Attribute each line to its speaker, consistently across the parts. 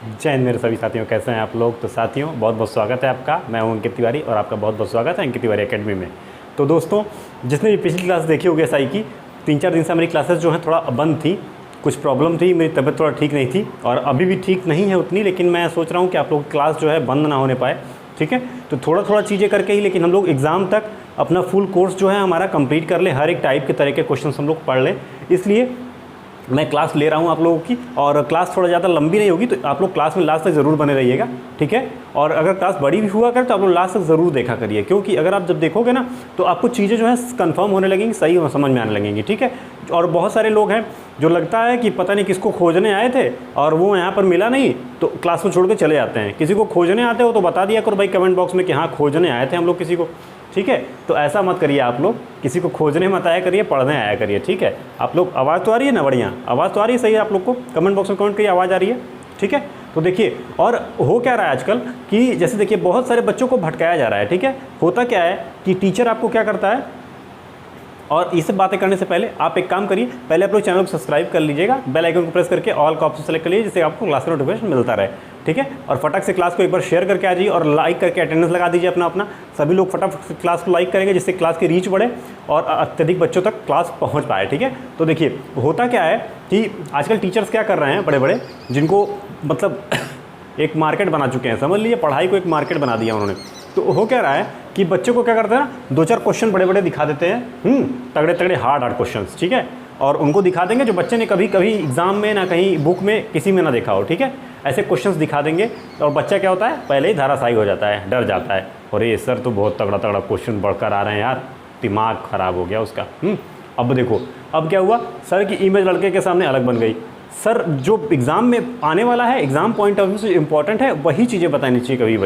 Speaker 1: जय हिंद मेरे सभी साथियों, कैसे हैं आप लोग। तो साथियों, बहुत बहुत स्वागत है आपका। मैं हूं अंकित तिवारी और आपका बहुत बहुत स्वागत है अंकित तिवारी एकेडमी में। तो दोस्तों, जिसने भी पिछली क्लास देखी होगी एसआई की, 3-4 दिन से मेरी क्लासेस जो हैं थोड़ा बंद थी, कुछ प्रॉब्लम थी, मेरी तबीयत थोड़ा ठीक नहीं थी और अभी भी ठीक नहीं है उतनी, लेकिन मैं सोच रहा हूँ कि आप लोग क्लास जो है बंद ना होने पाए। ठीक है, तो थोड़ा थोड़ा चीज़ें करके ही, लेकिन हम लोग एग्ज़ाम तक अपना फुल कोर्स जो है हमारा कंप्लीट कर लें, हर एक टाइप के तरह के क्वेश्चन हम लोग पढ़ लें। इसलिए मैं क्लास ले रहा हूँ आप लोगों की, और क्लास थोड़ा ज़्यादा लंबी नहीं होगी, तो आप लोग क्लास में लास्ट तक ज़रूर बने रहिएगा। ठीक है, और अगर क्लास बड़ी भी हुआ करे तो आप लोग लास्ट तक ज़रूर देखा करिए, क्योंकि अगर आप जब देखोगे ना तो आपको चीज़ें जो है कंफर्म होने लगेंगी, सही समझ में आने लगेंगी। ठीक है, और बहुत सारे लोग हैं जो लगता है कि पता नहीं किसको खोजने आए थे और वो यहाँ पर मिला नहीं तो क्लास में छोड़ के चले जाते हैं। किसी को खोजने आते हो तो बता दिया करो भाई कमेंट बॉक्स में कि हाँ खोजने आए थे हम लोग किसी को। ठीक है, तो ऐसा मत करिए आप लोग, किसी को खोजने मत आया करिए, पढ़ने आया करिए। ठीक है, आप लोग आवाज़ तो आ रही है ना, बढ़िया आवाज़ तो आ रही है, सही है। आप लोग को कमेंट बॉक्स में कमेंट करिए आवाज़ आ रही है। ठीक है, तो देखिए, और हो क्या रहा है आजकल कि जैसे देखिए बहुत सारे बच्चों को भटकाया जा रहा है। ठीक है, होता क्या है कि टीचर आपको क्या करता है, और ये सब बातें करने से पहले आप एक काम करिए, पहले आप लोग चैनल को सब्सक्राइब कर लीजिएगा, बेल आइकन को प्रेस करके ऑल का ऑप्शन सेलेक्ट कर लीजिए, जिससे आपको क्लास का नोटिफिकेशन मिलता रहे। ठीक है, और फटाक से क्लास को एक बार शेयर करके आ जाइए और लाइक करके अटेंडेंस लगा दीजिए अपना। सभी लोग फटाफट से क्लास को लाइक करेंगे, जिससे क्लास की रीच बढ़े और अत्यधिक बच्चों तक क्लास पहुँच पाए। ठीक है, तो देखिए होता क्या है कि आजकल टीचर्स क्या कर रहे हैं, बड़े बड़े जिनको मतलब एक मार्केट बना चुके हैं, समझ लीजिए पढ़ाई को एक मार्केट बना दिया उन्होंने। तो हो क्या रहा है कि बच्चों को क्या करते हैं ना, 2-4 क्वेश्चन बड़े बड़े दिखा देते हैं, तगड़े तगड़े हार्ड क्वेश्चंस। ठीक है, और उनको दिखा देंगे जो बच्चे ने कभी कभी एग्जाम में ना कहीं बुक में किसी में ना देखा हो। ठीक है, ऐसे क्वेश्चंस दिखा देंगे और बच्चा क्या होता है, पहले ही धाराशायी हो जाता है, डर जाता है, और ये सर तो बहुत तगड़ा तगड़ा क्वेश्चन बढ़कर आ रहे हैं यार, दिमाग ख़राब हो गया उसका। अब देखो, अब क्या हुआ, सर की इमेज लड़के के सामने अलग बन गई। सर जो एग्ज़ाम में आने वाला है, एग्ज़ाम पॉइंट ऑफ व्यू से इंपॉर्टेंट है, वही चीज़ें बतानी चाहिए कभी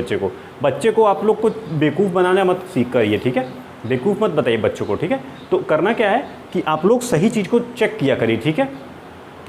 Speaker 1: बच्चे को आप लोग को बेवकूफ़ बनाना मत सीख करिए। ठीक है, बेवकूफ़ मत बताइए बच्चों को। ठीक है, तो करना क्या है कि आप लोग सही चीज़ को चेक किया करिए। ठीक है,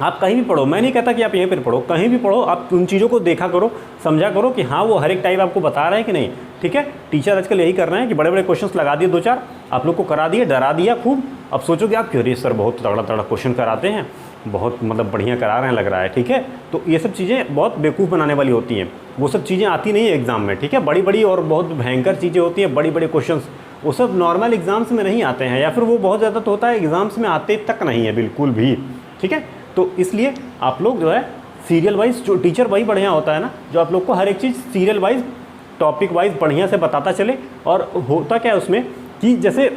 Speaker 1: आप कहीं भी पढ़ो, मैं नहीं कहता कि आप यहीं पर पढ़ो, कहीं भी पढ़ो, आप उन चीज़ों को देखा करो, समझा करो कि हाँ वो हर एक टाइप आपको बता रहे हैं कि नहीं। ठीक है, टीचर आजकल यही कर रहे हैं कि बड़े बड़े क्वेश्चंस लगा दिए, 2-4 आप लोग को करा दिए, डरा दिया खूब। अब सोचोगे आप, क्यों सर बहुत तगड़ा तगड़ा क्वेश्चन कराते हैं, बहुत मतलब बढ़िया करा रहे हैं लग रहा है। ठीक है, तो ये सब चीज़ें बहुत बेवकूफ़ बनाने वाली होती हैं, वो सब चीज़ें आती नहीं है एग्ज़ाम में। ठीक है, बड़ी बड़ी और बहुत भयंकर चीज़ें होती हैं, बड़ी बड़े क्वेश्चंस, वो सब नॉर्मल एग्ज़ाम्स में नहीं आते हैं, या फिर वो बहुत ज़्यादा तो होता है एग्ज़ाम्स में आते तक नहीं है बिल्कुल भी। ठीक है, तो इसलिए आप लोग जो है सीरियल वाइज, जो टीचर वही बढ़िया होता है ना, जो आप लोग को हर एक चीज़ सीरियल वाइज, टॉपिक वाइज बढ़िया से बताता चले। और होता क्या है उसमें कि जैसे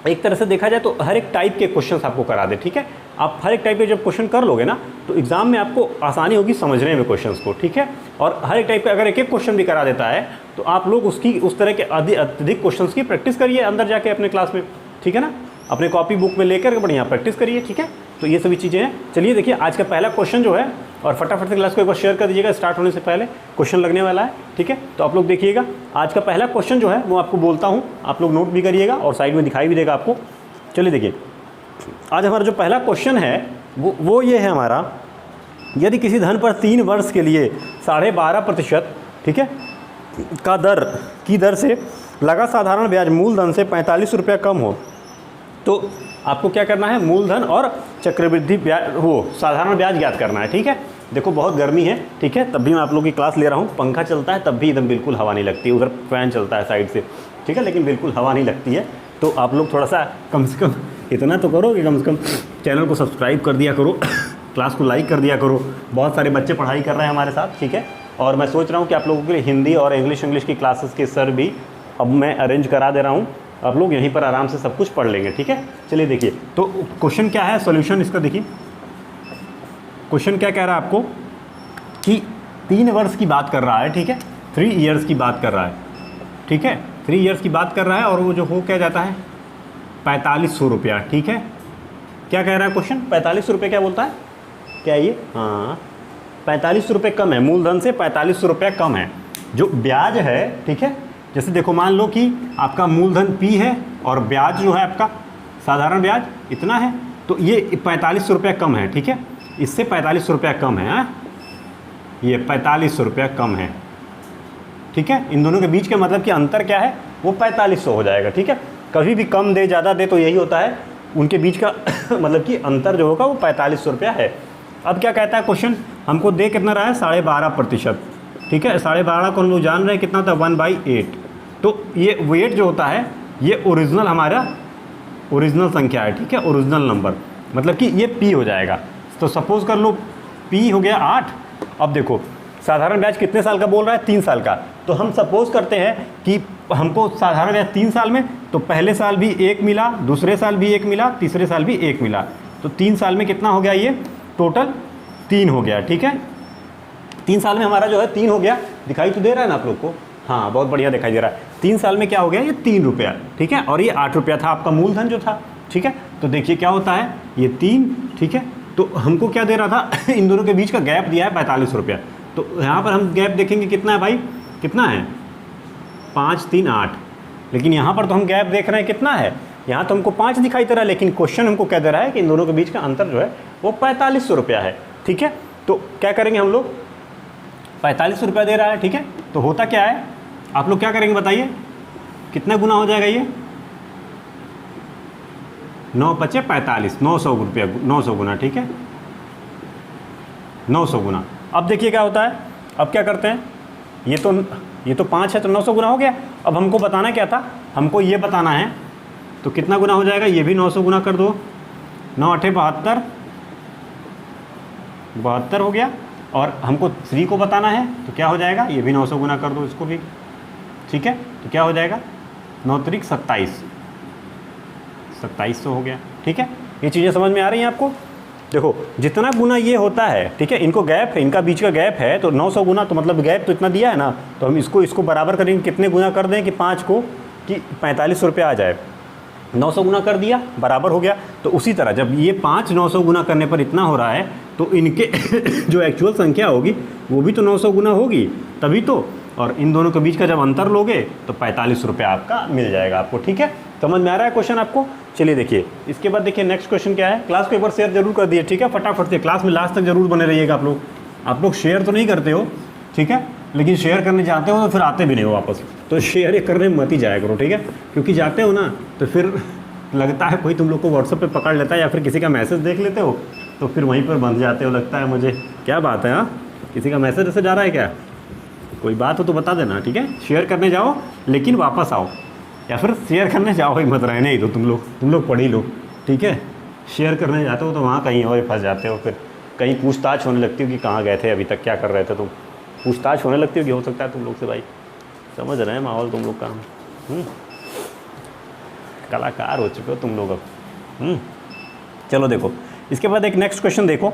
Speaker 1: एक तरह से देखा जाए तो हर एक टाइप के क्वेश्चंस आपको करा दे। ठीक है, आप हर एक टाइप के जब क्वेश्चन कर लोगे ना तो एग्ज़ाम में आपको आसानी होगी समझने में क्वेश्चंस को। ठीक है, और हर एक टाइप का अगर एक एक क्वेश्चन भी करा देता है तो आप लोग उसकी उस तरह के अधिक क्वेश्चंस की प्रैक्टिस करिए अंदर जाके अपने क्लास में। ठीक है ना, अपने कॉपी बुक में लेकर बढ़िया प्रैक्टिस करिए। ठीक है, तो ये सभी चीज़ें हैं। चलिए देखिए आज का पहला क्वेश्चन जो है, और फटाफट से क्लास को एक बार शेयर कर दीजिएगा, स्टार्ट होने से पहले क्वेश्चन लगने वाला है। ठीक है, तो आप लोग देखिएगा आज का पहला क्वेश्चन जो है वो आपको बोलता हूँ, आप लोग नोट भी करिएगा और साइड में दिखाई भी देगा आपको। चलिए देखिए, आज हमारा जो पहला क्वेश्चन है वो ये है हमारा, यदि किसी धन पर 3 वर्ष के लिए 12.5%, ठीक है, की दर से लगा साधारण ब्याज मूलधन से 45 रुपया कम हो, तो आपको क्या करना है, मूलधन और चक्रवृद्धि ब्याज, वो साधारण ब्याज ज्ञात करना है। ठीक है, देखो बहुत गर्मी है, ठीक है, तब भी मैं आप लोगों की क्लास ले रहा हूँ, पंखा चलता है तब भी एकदम बिल्कुल हवा नहीं लगती है, उधर फैन चलता है साइड से। ठीक है, लेकिन बिल्कुल हवा नहीं लगती है। तो आप लोग थोड़ा सा कम से कम इतना तो करो कि कम से कम चैनल को सब्सक्राइब कर दिया करो, क्लास को लाइक कर दिया करो। बहुत सारे बच्चे पढ़ाई कर रहे हैं हमारे साथ। ठीक है, और मैं सोच रहा हूँ कि आप लोगों के लिए हिंदी और इंग्लिश की क्लासेस के सर भी अब मैं अरेंज करा दे रहा हूँ, आप लोग यहीं पर आराम से सब कुछ पढ़ लेंगे। ठीक है, चलिए देखिए, तो क्वेश्चन क्या है, सॉल्यूशन इसका देखिए। क्वेश्चन क्या कह रहा है आपको कि 3 वर्ष की बात कर रहा है। ठीक है, 3 ईयर्स की बात कर रहा है। ठीक है, 3 ईयर्स की बात कर रहा है, और वो जो हो क्या जाता है 4500 रुपया। ठीक है, क्या कह रहा है क्वेश्चन, 4500 रुपये क्या बोलता है, क्या ये, हाँ 4500 रुपये कम है, मूलधन से 4500 रुपया कम है जो ब्याज है। ठीक है, जैसे देखो मान लो कि आपका मूलधन P है और ब्याज जो है आपका साधारण ब्याज इतना है, तो ये 4500 रुपया कम है। ठीक है, इससे 4500 रुपया कम है, ये 4500 रुपया कम है। ठीक है, इन दोनों के बीच का मतलब कि अंतर क्या है, वो 4500 हो जाएगा। ठीक है, कभी भी कम दे ज़्यादा दे तो यही होता है, उनके बीच का मतलब कि अंतर जो होगा वो 4500 रुपया है। अब क्या कहता है क्वेश्चन हमको दे कितना रहा है 12.5%, ठीक है। 12.5 को हम लोग जान रहे हैं कितना था 1/8। तो ये वेट जो होता है ये ओरिजिनल हमारा ओरिजिनल संख्या है, ठीक है, ओरिजिनल नंबर, मतलब कि ये p हो जाएगा। तो सपोज कर लो p हो गया 8। अब देखो साधारण ब्याज कितने साल का बोल रहा है 3 साल का, तो हम सपोज करते हैं कि हमको साधारण ब्याज 3 साल में, तो पहले साल भी 1 मिला, दूसरे साल भी 1 मिला, तीसरे साल भी 1 मिला, तो 3 साल में कितना हो गया, ये टोटल 3 हो गया, ठीक है। 3 साल में हमारा जो है 3 हो गया, दिखाई तो दे रहा है ना आप लोग को, हाँ बहुत बढ़िया दिखाई दे रहा है। 3 साल में क्या हो गया, ये 3 रुपया, ठीक है, और ये 8 रुपया था आपका मूलधन जो था, ठीक है। तो देखिए क्या होता है, ये 3, ठीक है, तो हमको क्या दे रहा था इन दोनों के बीच का गैप दिया है 45 रुपया। तो यहाँ पर हम गैप देखेंगे कितना है भाई, कितना है 5, 3, 8, लेकिन यहाँ पर तो हम गैप देख रहे हैं कितना है, यहाँ तो हमको 5 दिखाई दे रहा है, लेकिन क्वेश्चन हमको कह दे रहा है कि इन दोनों के बीच का अंतर जो है वो 4500 रुपया है, ठीक है। तो क्या करेंगे हम लोग, 45 रुपया दे रहा है, ठीक है, तो होता क्या है, आप लोग क्या करेंगे बताइए, कितना गुना हो जाएगा ये, 9 पचे 45, 900 रुपया, 900 गुना, ठीक है, 900 गुना। अब देखिए क्या होता है, अब क्या करते हैं, ये तो 5 है तो 900 गुना हो गया। अब हमको बताना क्या था, हमको ये बताना है, तो कितना गुना हो जाएगा, ये भी 900 गुना कर दो, 9 8 72, 72 हो गया। और हमको 3 को बताना है, तो क्या हो जाएगा, ये भी 900 गुना कर दो इसको भी, ठीक है, तो क्या हो जाएगा 9 त्रिक 27, 2700 हो गया, ठीक है। ये चीज़ें समझ में आ रही हैं आपको। देखो जितना गुना ये होता है, ठीक है, इनको गैप है, इनका बीच का गैप है, तो 900 गुना, तो मतलब गैप तो इतना दिया है ना, तो हम इसको बराबर करेंगे, कितने गुना कर दें कि 5 को कि 45 रुपया आ जाए, 900 गुना कर दिया, बराबर हो गया। तो उसी तरह जब ये 5 900 गुना करने पर इतना हो रहा है, तो इनके जो एक्चुअल संख्या होगी वो भी तो 900 गुना होगी, तभी तो, और इन दोनों के बीच का जब अंतर लोगे तो 45 रुपया आपका मिल जाएगा आपको, ठीक है। समझ में आ रहा है क्वेश्चन आपको। चलिए देखिए इसके बाद देखिए नेक्स्ट क्वेश्चन क्या है। क्लास को एक बार शेयर जरूर कर दिए, ठीक है, फटाफट से क्लास में लास्ट तक जरूर बने रहिएगा आप लोग। आप लोग शेयर तो नहीं करते हो, ठीक है, लेकिन शेयर करने जाते हो तो फिर आते भी नहीं हो वापस, तो शेयर करने में मत ही जाया करो, ठीक है, क्योंकि जाते हो ना तो फिर लगता है कोई तुम लोग को व्हाट्सएप पे पकड़ लेता है, या फिर किसी का मैसेज देख लेते हो तो फिर वहीं पर बंध जाते हो, लगता है मुझे क्या बात है, हाँ किसी का मैसेज ऐसे जा रहा है क्या, कोई बात हो तो बता देना, ठीक है। शेयर करने जाओ लेकिन वापस आओ, या फिर शेयर करने जाओ ही मत, रहने ही दो, तुम लोग पढ़ ही लो, ठीक है। शेयर करने जाते हो तो वहाँ कहीं और फंस जाते हो, फिर कहीं पूछताछ होने लगती हो कि कहाँ गए थे अभी तक, क्या कर रहे थे तुम, पूछताछ होने लगती हो कि हो सकता है तुम लोग से, भाई समझ रहे हैं माहौल तुम लोग का, कलाकार हो चुके हो तुम लोग अब। चलो देखो इसके बाद एक नेक्स्ट क्वेश्चन देखो,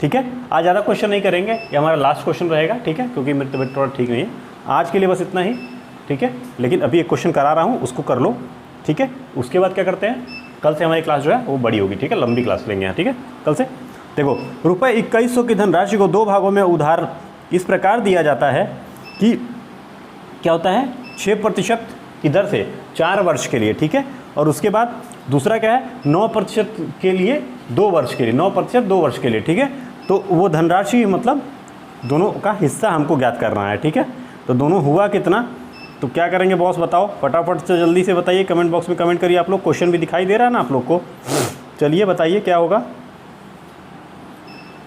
Speaker 1: ठीक है। आज ज़्यादा क्वेश्चन नहीं करेंगे, ये हमारा लास्ट क्वेश्चन रहेगा, ठीक है, क्योंकि मेरी तबीयत थोड़ा ठीक नहीं है आज के लिए, बस इतना ही, ठीक है। लेकिन अभी एक क्वेश्चन करा रहा हूँ, उसको कर लो, ठीक है। उसके बाद क्या करते हैं, कल से हमारी क्लास जो है वो बड़ी होगी, ठीक है, लंबी क्लास लेंगे यहाँ, ठीक है, कल से। देखो रुपये 2100 की धनराशि को 2 भागों में उधार इस प्रकार दिया जाता है कि क्या होता है 6% की दर से 4 वर्ष के लिए, ठीक है। और उसके बाद दूसरा क्या है 9% के लिए 2 वर्ष के लिए, 9% 2 वर्ष के लिए, ठीक है। तो वो धनराशि मतलब दोनों का हिस्सा हमको ज्ञात करना है, ठीक है। तो दोनों हुआ कितना, तो क्या करेंगे बॉस बताओ, फटाफट से जल्दी से बताइए, कमेंट बॉक्स में कमेंट करिए आप लोग। क्वेश्चन भी दिखाई दे रहा है ना आप लोग को, चलिए बताइए क्या होगा,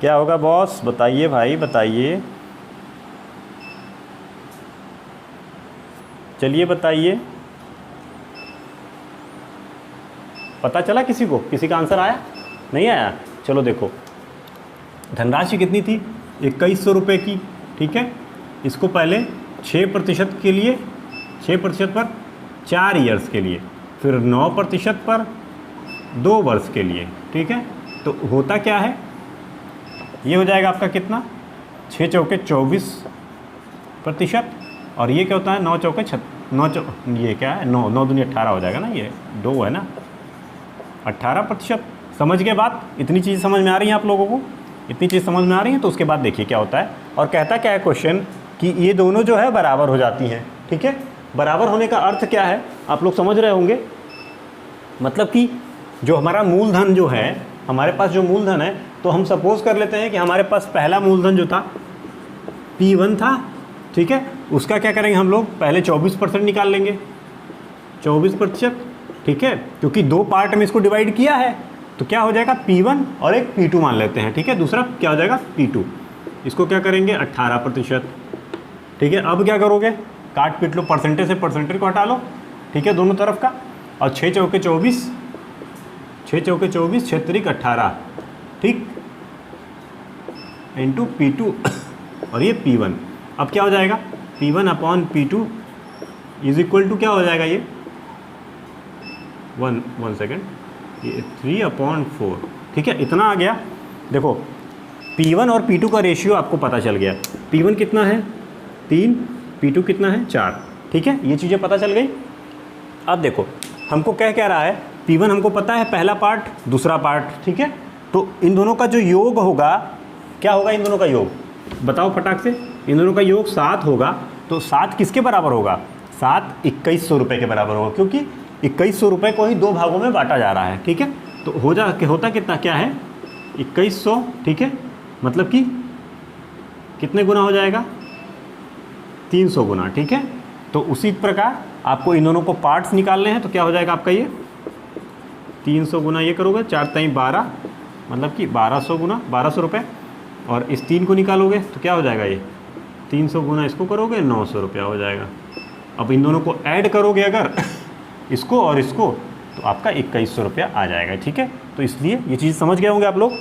Speaker 1: क्या होगा बॉस, बताइए भाई बताइए, चलिए बताइए, पता चला किसी को, किसी का आंसर आया नहीं आया। चलो देखो धनराशि कितनी थी 2100 रुपये की, ठीक है। इसको पहले 6% के लिए, 6% पर 4 ईयर्स के लिए, फिर 9% पर 2 वर्ष के लिए, ठीक है। तो होता क्या है, ये हो जाएगा आपका कितना 6 चौके 24%, और ये क्या होता है 9 चौके 9 ये क्या है 9 दूनी 18 हो जाएगा ना, ये 2 है ना, 18%। समझ गए बात, इतनी चीज़ समझ में आ रही है आप लोगों को, इतनी चीज़ समझ में आ रही है। तो उसके बाद देखिए क्या होता है, और कहता क्या है क्वेश्चन कि ये दोनों जो है बराबर हो जाती हैं, ठीक है। बराबर होने का अर्थ क्या है आप लोग समझ रहे होंगे, मतलब कि जो हमारा मूलधन जो है, हमारे पास जो मूलधन है, तो हम सपोज कर लेते हैं कि हमारे पास पहला मूलधन जो था P1 था, ठीक है। उसका क्या करेंगे हम लोग, पहले 24% निकाल लेंगे, 24%, ठीक है, क्योंकि 2 पार्ट में इसको डिवाइड किया है, तो क्या हो जाएगा P1 और एक P2 मान लेते हैं, ठीक है। दूसरा क्या हो जाएगा P2, इसको क्या करेंगे 18%। ठीक है, अब क्या करोगे, काट पीट लो, परसेंटेज से परसेंटेज को हटा लो। ठीक है, दोनों तरफ का। और 6 चौके 24, 6 चौके 24, 6 तरीक 18, ठीक, इंटू P2 और ये P1। अब क्या हो जाएगा, P1 upon P2 is equal to क्या हो जाएगा, ये 1 सेकेंड, ये 3/4। ठीक है, इतना आ गया। देखो P1 और P2 का रेशियो आपको पता चल गया। P1 कितना है 3, P2 कितना है 4। ठीक है, ये चीज़ें पता चल गई। अब देखो हमको कह रहा है, P1 हमको पता है पहला पार्ट दूसरा पार्ट। ठीक है, तो इन दोनों का जो योग होगा, क्या होगा इन दोनों का योग, बताओ फटाक से। इन दोनों का योग 7 होगा। तो 7 किसके बराबर होगा, 7 2100 रुपये के बराबर होगा, क्योंकि 2100 रुपये को ही 2 भागों में बांटा जा रहा है। ठीक है, तो होता कितना क्या है 2100। ठीक है, मतलब कि कितने गुना हो जाएगा, 300 गुना। ठीक है, तो उसी प्रकार आपको इन दोनों को पार्ट्स निकालने हैं। तो क्या हो जाएगा आपका ये 300 गुना ये करोगे, 4 ताई 12, मतलब कि 1200 गुना 1200 रुपये। और इस 3 को निकालोगे तो क्या हो जाएगा, ये 300 गुना इसको करोगे 900 रुपया हो जाएगा। अब इन दोनों को ऐड करोगे अगर इसको और इसको, तो आपका 2100 रुपया आ जाएगा। ठीक है, तो इसलिए ये चीज़ समझ गए होंगे आप लोग।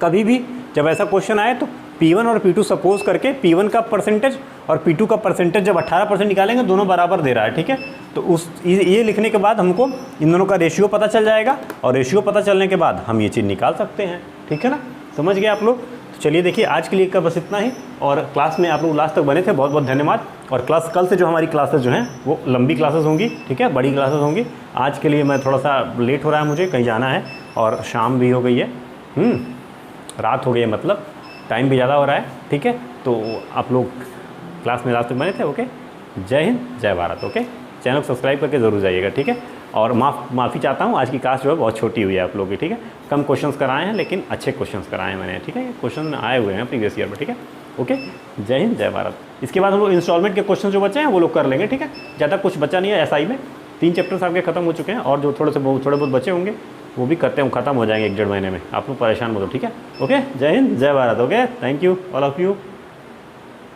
Speaker 1: कभी भी जब ऐसा क्वेश्चन आए तो P1 और P2 सपोज करके P1 का परसेंटेज और P2 का परसेंटेज जब 18% निकालेंगे, दोनों बराबर दे रहा है। ठीक है, तो ये लिखने के बाद हमको इन दोनों का रेशियो पता चल जाएगा, और रेशियो पता चलने के बाद हम ये चीज़ निकाल सकते हैं। ठीक है ना, समझ गए आप लोग। तो चलिए देखिए, आज के लिए का बस इतना ही। और क्लास में आप लोग लास्ट तक बने थे, बहुत बहुत धन्यवाद। और क्लास कल से जो हमारी क्लासेस जो हैं वो लंबी क्लासेस होंगी। ठीक है, बड़ी क्लासेस होंगी। आज के लिए मैं थोड़ा सा लेट हो रहा है, मुझे कहीं जाना है, और शाम भी हो गई है, रात हो गई है, मतलब टाइम भी ज़्यादा हो रहा है। ठीक है, तो आप लोग क्लास में लास्ट तक बने थे। ओके, जय हिंद, जय भारत। ओके, चैनल को सब्सक्राइब करके ज़रूर जाइएगा। ठीक है, और माफ़ी चाहता हूँ, आज की क्लास जो है बहुत छोटी हुई है आप लोगों की। ठीक है, कम क्वेश्चंस कराए हैं, लेकिन अच्छे क्वेश्चंस कराए हैं मैंने। ठीक है, क्वेश्चन आए हुए हैं प्रीवियस ईयर में। ठीक है, ओके, जय हिंद, जय भारत। इसके बाद हम लोग इंस्टॉलमेंट के क्वेश्चन जो बचे हैं वो लोग कर लेंगे। ठीक है, ज़्यादा कुछ बचा नहीं है SI में, 3 चैप्टर्स आपके खत्म हो चुके हैं, और जो थोड़े बहुत बचे होंगे वो भी करते हैं, ख़त्म हो जाएंगे 1-1.5 महीने में। आप लोग परेशान मत हो। ठीक है, ओके, जय हिंद, जय Bharat. Okay, thank you all of you.